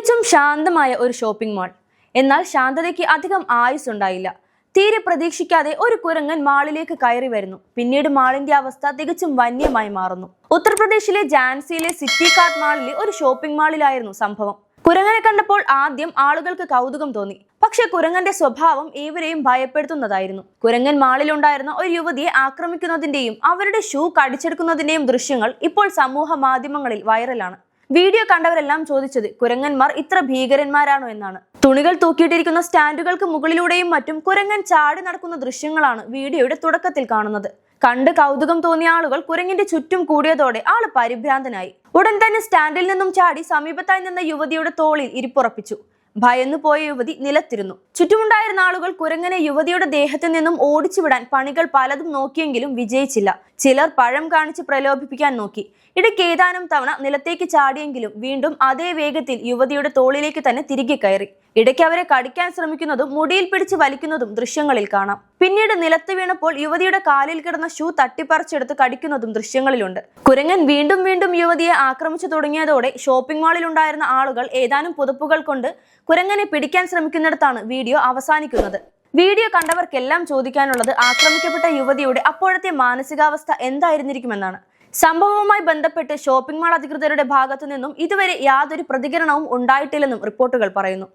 തികച്ചും ശാന്തമായ ഒരു ഷോപ്പിംഗ് മാൾ. എന്നാൽ ശാന്തതയ്ക്ക് അധികം ആയുസ്സുണ്ടായില്ല. തീരെ പ്രതീക്ഷിക്കാതെ ഒരു കുരങ്ങൻ മാളിലേക്ക് കയറി വരുന്നു. പിന്നീട് മാളിന്റെ അവസ്ഥ തികച്ചും വന്യമായി മാറുന്നു. ഉത്തർപ്രദേശിലെ ഝാൻസിയിലെ സിറ്റി കാർട്ട് മാളിലെ ഒരു ഷോപ്പിംഗ് മാളിലായിരുന്നു സംഭവം. കുരങ്ങനെ കണ്ടപ്പോൾ ആദ്യം ആളുകൾക്ക് കൗതുകം തോന്നി. പക്ഷെ കുരങ്ങന്റെ സ്വഭാവം ഏവരെയും ഭയപ്പെടുത്തുന്നതായിരുന്നു. കുരങ്ങൻ മാളിലുണ്ടായിരുന്ന ഒരു യുവതിയെ ആക്രമിക്കുന്നതിന്റെയും അവരുടെ ഷൂ കടിച്ചെടുക്കുന്നതിന്റെയും ദൃശ്യങ്ങൾ ഇപ്പോൾ സമൂഹ മാധ്യമങ്ങളിൽ വൈറലാണ്. വീഡിയോ കണ്ടവരെല്ലാം ചോദിച്ചത് കുരങ്ങന്മാർ ഇത്ര ഭീകരന്മാരാണോ എന്നാണ്. തുണികൾ തൂക്കിയിട്ടിരിക്കുന്ന സ്റ്റാൻഡുകൾക്ക് മുകളിലൂടെയും മറ്റും കുരങ്ങൻ ചാടി നടക്കുന്ന ദൃശ്യങ്ങളാണ് വീഡിയോയുടെ തുടക്കത്തിൽ കാണുന്നത്. കണ്ട് കൗതുകം തോന്നിയ ആളുകൾ കുരങ്ങിന്റെ ചുറ്റും കൂടിയതോടെ ആള് പരിഭ്രാന്തനായി. ഉടൻ തന്നെ സ്റ്റാൻഡിൽ നിന്നും ചാടി സമീപത്തായി നിന്ന യുവതിയുടെ തോളിൽ ഇരിപ്പുറപ്പിച്ചു. ഭയന്നു പോയ യുവതി നിലത്തിരുന്നു. ചുറ്റുമുണ്ടായിരുന്ന ആളുകൾ കുരങ്ങനെ യുവതിയുടെ ദേഹത്തു നിന്നും ഓടിച്ചുവിടാൻ പണികൾ പലതും നോക്കിയെങ്കിലും വിജയിച്ചില്ല. ചിലർ പഴം കാണിച്ച് പ്രലോഭിപ്പിക്കാൻ നോക്കി. ഇടയ്ക്ക് ഏതാനും തവണ നിലത്തേക്ക് ചാടിയെങ്കിലും വീണ്ടും അതേ വേഗത്തിൽ യുവതിയുടെ തോളിലേക്ക് തന്നെ തിരികെ കയറി. ഇടയ്ക്ക് അവരെ കടിക്കാൻ ശ്രമിക്കുന്നതും മുടിയിൽ പിടിച്ച് വലിക്കുന്നതും ദൃശ്യങ്ങളിൽ കാണാം. പിന്നീട് നിലത്ത് വീണപ്പോൾ യുവതിയുടെ കാലിൽ കിടന്ന ഷൂ തട്ടിപ്പറിച്ചെടുത്ത് കടിക്കുന്നതും ദൃശ്യങ്ങളിലുണ്ട്. കുരങ്ങൻ വീണ്ടും വീണ്ടും യുവതിയെ ആക്രമിച്ചു തുടങ്ങിയതോടെ ഷോപ്പിംഗ് മാളിൽ ഉണ്ടായിരുന്ന ആളുകൾ ഏതാനും പുതപ്പുകൾ കൊണ്ട് കുരങ്ങനെ പിടിക്കാൻ ശ്രമിക്കുന്നിടത്താണ് വീഡിയോ അവസാനിക്കുന്നത്. വീഡിയോ കണ്ടവർക്കെല്ലാം ചോദിക്കാനുള്ളത് ആക്രമിക്കപ്പെട്ട യുവതിയുടെ അപ്പോഴത്തെ മാനസികാവസ്ഥ എന്തായിരുന്നിരിക്കുമെന്നാണ്. സംഭവവുമായി ബന്ധപ്പെട്ട് ഷോപ്പിംഗ് മാൾ അധികൃതരുടെ ഭാഗത്തു നിന്നും ഇതുവരെ യാതൊരു പ്രതികരണവും ഉണ്ടായിട്ടില്ലെന്നും റിപ്പോർട്ടുകൾ പറയുന്നു.